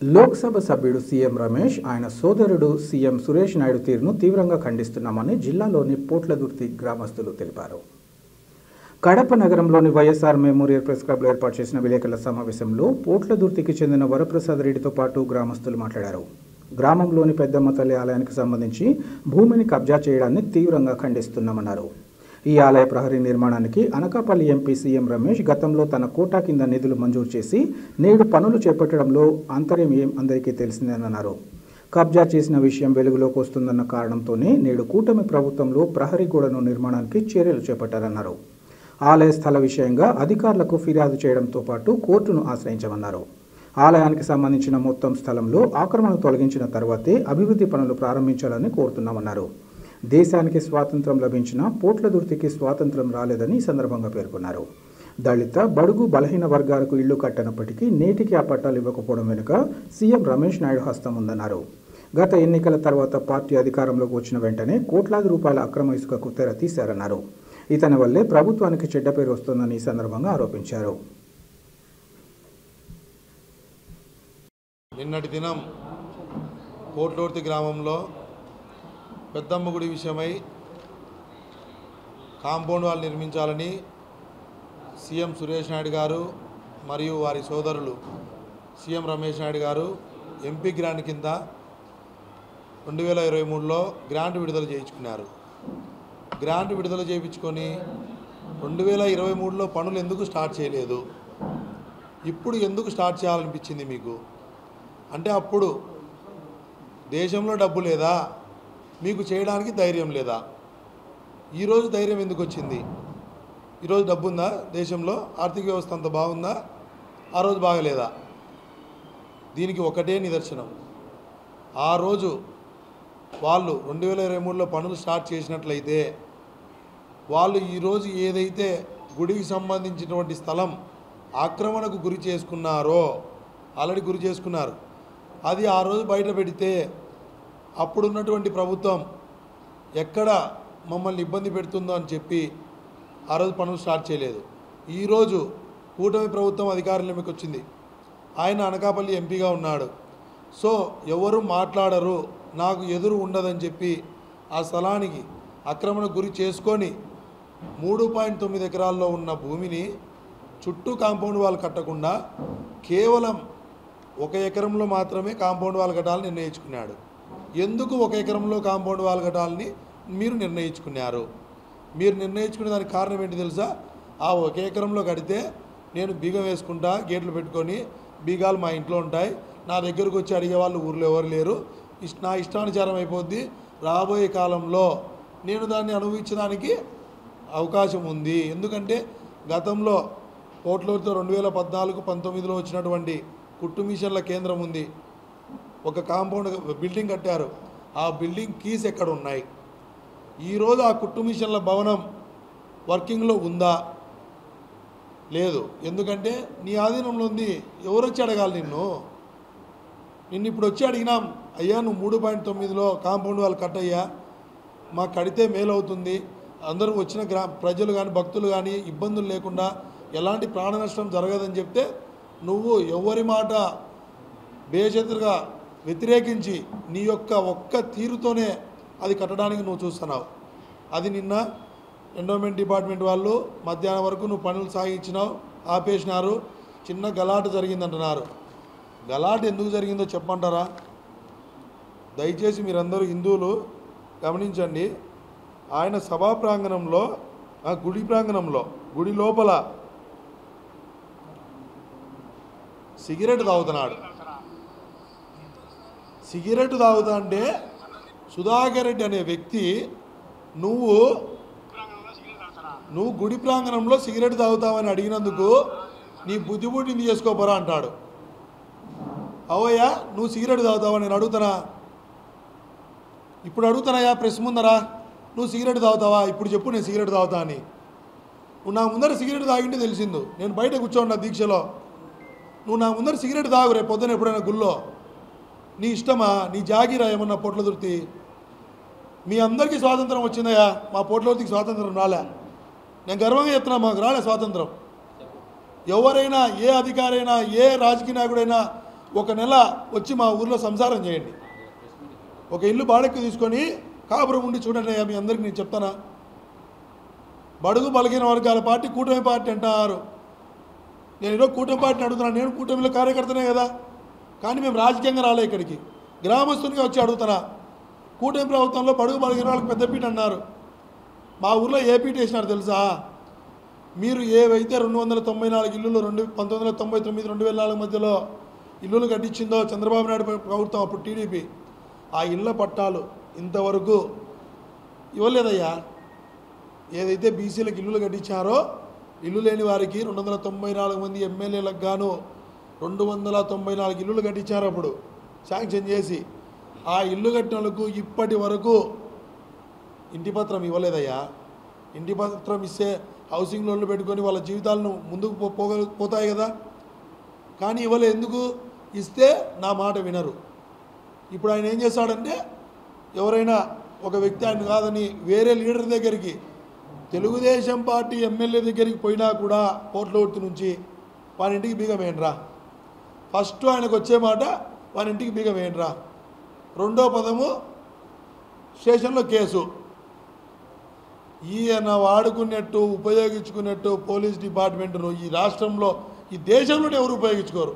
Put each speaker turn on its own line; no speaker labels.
లోక్సభ సభ్యుడు సీఎం రమేష్ ఆయన సోదరుడు సీఎం సురేష్ నాయుడు తీరును తీవ్రంగా ఖండిస్తున్నామని జిల్లాలోని పోట్లదుర్తి గ్రామస్తులు తెలిపారు. కడప నగరంలోని వైఎస్ఆర్ మెమోరియల్ ప్రెస్ క్లబ్లో ఏర్పాటు చేసిన విలేకరుల సమావేశంలో పోట్లదుర్తికి చెందిన వరప్రసాద్ రెడ్డితో పాటు గ్రామస్తులు మాట్లాడారు. గ్రామంలోని పెద్దమ్మ తల్లి ఆలయానికి సంబంధించి భూమిని కబ్జా చేయడాన్ని తీవ్రంగా ఖండిస్తున్నామన్నారు. ఈ ఆలయ ప్రహరీ నిర్మాణానికి అనకాపల్లి ఎంపీ సీఎం రమేష్ గతంలో తన కోటా కింద నిధులు మంజూరు చేసి నేడు పనులు చేపట్టడంలో అంతర్యం అందరికీ తెలిసిందేనన్నారు. కబ్జా చేసిన విషయం వెలుగులోకి వస్తుందన్న కారణంతోనే నేడు కూటమి ప్రభుత్వంలో ప్రహరీ గోడను నిర్మాణానికి చర్యలు చేపట్టారన్నారు. ఆలయ స్థల విషయంగా అధికారులకు ఫిర్యాదు చేయడంతో పాటు కోర్టును ఆశ్రయించమన్నారు. ఆలయానికి సంబంధించిన మొత్తం స్థలంలో ఆక్రమణను తొలగించిన తర్వాతే అభివృద్ధి పనులు ప్రారంభించాలని కోరుతున్నామన్నారు. దేశానికి స్వాతంత్రం లభించిన పోట్లదుర్తికి స్వాతంత్రం రాలేదని ఈ సందర్భంగా పేర్కొన్నారు. దళిత బడుగు బలహీన వర్గాలకు ఇళ్లు కట్టనప్పటికీ నేటికి ఆ పట్టాలు ఇవ్వకపోవడం వెనుక సీఎం రమేష్ నాయుడు హస్తం ఉందన్నారు. గత ఎన్నికల తర్వాత పార్టీ అధికారంలోకి వచ్చిన వెంటనే కోట్లాది రూపాయల అక్రమ ఇసుకకు తెర తీశారన్నారు. ఇతని వల్లే ప్రభుత్వానికి చెడ్డ పేరు వస్తుందని ఈ సందర్భంగా ఆరోపించారు.
నిన్నటి దినం పోట్లదుర్తి గ్రామంలో పెద్దమ్మ గుడి విషయమై కాంపౌండ్ వాల్ నిర్మించాలని సీఎం సురేష్ నాయుడు గారు మరియు వారి సోదరులు సీఎం రమేష్ నాయుడు గారు ఎంపీ గ్రాంట్ కింద 2023లో గ్రాంట్ విడుదల చేయించుకున్నారు. గ్రాంట్ విడుదల చేయించుకొని 2023లో పనులు ఎందుకు స్టార్ట్ చేయలేదు, ఇప్పుడు ఎందుకు స్టార్ట్ చేయాలనిపించింది మీకు? అంటే అప్పుడు దేశంలో డబ్బు లేదా, మీకు చేయడానికి ధైర్యం లేదా? ఈరోజు ధైర్యం ఎందుకు వచ్చింది? ఈరోజు డబ్బు ఉందా దేశంలో? ఆర్థిక వ్యవస్థ అంత బాగుందా? ఆ రోజు బాగలేదా? దీనికి ఒకటే నిదర్శనం. ఆ రోజు వాళ్ళు 2023లో పనులు స్టార్ట్ చేసినట్లయితే వాళ్ళు ఈరోజు ఏదైతే గుడికి సంబంధించినటువంటి స్థలం ఆక్రమణకు గురి చేసుకున్నారో, ఆల్రెడీ గురి చేసుకున్నారు, అది ఆ రోజు బయట పెడితే అప్పుడున్నటువంటి ప్రభుత్వం ఎక్కడ మమ్మల్ని ఇబ్బంది పెడుతుందో అని చెప్పి ఆ రోజు పనులు స్టార్ట్ చేయలేదు. ఈరోజు కూటమి ప్రభుత్వం అధికారంలోకి వచ్చింది. ఆయన అనకాపల్లి ఎంపీగా ఉన్నాడు. సో ఎవరు మాట్లాడరు, నాకు ఎదురు ఉండదని చెప్పి ఆ స్థలానికి ఆక్రమణ గురి చేసుకొని 3.9 ఎకరాల్లో ఉన్న భూమిని చుట్టూ కాంపౌండ్ వాల్ కట్టకుండా కేవలం 1 ఎకరంలో మాత్రమే కాంపౌండ్ వాల్ కట్టాలని నిర్ణయించుకున్నాడు. ఎందుకు 1 ఎకరంలో కాంపౌండ్ వాల్ కట్టాలని మీరు నిర్ణయించుకున్నారు? మీరు నిర్ణయించుకునే దానికి కారణం ఏంటి తెలుసా? ఆ 1 ఎకరంలో కడితే నేను బీగం వేసుకుంటా, గేట్లు పెట్టుకొని, బీగాలు మా ఇంట్లో ఉంటాయి, నా దగ్గరకు వచ్చి అడిగేవాళ్ళు ఊర్లో ఎవరు లేరు, నా ఇష్టానుసారం అయిపోద్ది, రాబోయే కాలంలో నేను దాన్ని అనుభవించడానికి అవకాశం ఉంది. ఎందుకంటే గతంలో పోట్లదుర్తిలో 2014-19లో వచ్చినటువంటి కుట్టు మిషన్ల కేంద్రం ఉంది. ఒక కాంపౌండ్ బిల్డింగ్ కట్టారు. ఆ బిల్డింగ్ కీస్ ఎక్కడ ఉన్నాయి? ఈరోజు ఆ కుట్టు మిషన్ల భవనం వర్కింగ్లో ఉందా? లేదు. ఎందుకంటే నీ ఆధీనంలో ఉంది. ఎవరు వచ్చి అడగాలి నిన్ను? ఇప్పుడు వచ్చి అడిగినాం, అయ్యా నువ్వు 3.9లో కాంపౌండ్ వాళ్ళు కట్టయ్యా, మాకు కడితే మేలు అవుతుంది, అందరూ వచ్చిన ప్రజలు కానీ భక్తులు కానీ ఇబ్బందులు లేకుండా ఎలాంటి ప్రాణ నష్టం జరగదని చెప్తే నువ్వు ఎవరి మాట బేషరతుగా వ్యతిరేకించి నీ యొక్క ఒక్క తీరుతోనే అది కట్టడానికి నువ్వు చూస్తున్నావు. అది నిన్న ఎండోమెంట్ డిపార్ట్మెంట్ వాళ్ళు మధ్యాహ్నం వరకు నువ్వు పనులు సాగించినావు, ఆపేసినారు, చిన్న గలాట జరిగిందంటున్నారు. గలాట ఎందుకు జరిగిందో చెప్పమంటారా? దయచేసి మీరందరూ హిందువులు గమనించండి. ఆయన సభా ప్రాంగణంలో, ఆ గుడి ప్రాంగణంలో, గుడి లోపల సిగరెట్ తాగుతున్నాడు. సిగరెట్ తాగుతా అంటే సుధాకర్ రెడ్డి అనే వ్యక్తి నువ్వు గుడి ప్రాంగణంలో సిగరెట్ తాగుతావని అడిగినందుకు నీ బుద్ధి పుట్టింది చేసుకోపోరా అంటాడు. అవయ్యా నువ్వు సిగరెట్ తాగుతావని నేను అడుగుతానా? ఇప్పుడు అడుగుతానయ్యా ప్రెస్ ముందరా, నువ్వు సిగరెట్ తాగుతావా? ఇప్పుడు చెప్పు నేను సిగరెట్ తాగుతా అని. నువ్వు నా ముందర సిగరెట్ తాగింటే తెలిసిందు, నేను బయట కూర్చోండి దీక్షలో. నువ్వు నా ముందర సిగరెట్ తాగు రేపు పొద్దున ఎప్పుడైనా గుళ్ళో. నీ ఇష్టమా? నీ జాగీరా ఏమన్నా పోట్లదుర్తి? మీ అందరికీ స్వాతంత్రం వచ్చిందయ్యా, మా పోట్లదుర్తికి స్వాతంత్రం రాలే. నేను గర్వంగా చెప్తున్నా, మాకు రాలే స్వాతంత్రం. ఎవరైనా, ఏ అధికారైనా, ఏ రాజకీయ నాయకుడైనా ఒక నెల వచ్చి మా ఊర్లో సంసారం చేయండి. ఒక ఇల్లు బాడెక్కి తీసుకొని కాపురం ఉండి చూడండి. మీ అందరికీ నేను చెప్తానా, బడుగు బలహీన వర్గాల పార్టీ కూటమి పార్టీ అంటారు. నేను ఈరోజు కూటమి పార్టీని అడుగుతున్నాను. నేను కూటమిలో కార్యకర్తనే కదా, కానీ మేము రాజకీయంగా రాలే ఇక్కడికి, గ్రామస్తునిగా వచ్చి అడుగుతున్నా. కూటమి ప్రభుత్వంలో బడుగు బలహీన వాళ్ళకి పెద్దపీట అన్నారు. మా ఊర్లో ఏ పీట వేసినారు తెలుసా? మీరు ఏవైతే 294 ఇల్లులు 1999 2004 మధ్యలో ఇల్లులు కట్టించిందో చంద్రబాబు నాయుడు ప్రభుత్వం, అప్పుడు టీడీపీ, ఆ ఇళ్ళ పట్టాలు ఇంతవరకు ఇవ్వలేదయ్యా. ఏదైతే బీసీలకు ఇల్లులు కట్టించారో ఇల్లు లేని వారికి 294 మంది ఎమ్మెల్యేలకు గాను 294 ఇల్లులు కట్టించారు. అప్పుడు శాంక్షన్ చేసి ఆ ఇల్లు కట్టిన వాళ్ళకు ఇప్పటి వరకు ఇంటి పత్రం ఇవ్వలేదయ్యా. ఇంటి పత్రం ఇస్తే హౌసింగ్ లోన్లు పెట్టుకొని వాళ్ళ జీవితాలను ముందుకు పోతాయి కదా, కానీ ఇవ్వలే. ఎందుకు? ఇస్తే నా మాట వినరు. ఇప్పుడు ఆయన ఏం చేస్తాడంటే, ఎవరైనా ఒక వ్యక్తి ఆయన కాదని వేరే లీడర్ దగ్గరికి, తెలుగుదేశం పార్టీ ఎమ్మెల్యే దగ్గరికి పోయినా కూడా పోట్లవర్తి నుంచి వాని ఇంటికి బీగం వేయండిరా. ఫస్ట్ ఆయనకు వచ్చే మాట వాని ఇంటికి బీగం వేయండిరా. రెండో పదము స్టేషన్లో కేసు. ఈయన వాడుకున్నట్టు ఉపయోగించుకున్నట్టు పోలీస్ డిపార్ట్మెంట్ను ఈ రాష్ట్రంలో, ఈ దేశంలోనే ఎవరు ఉపయోగించుకోరు.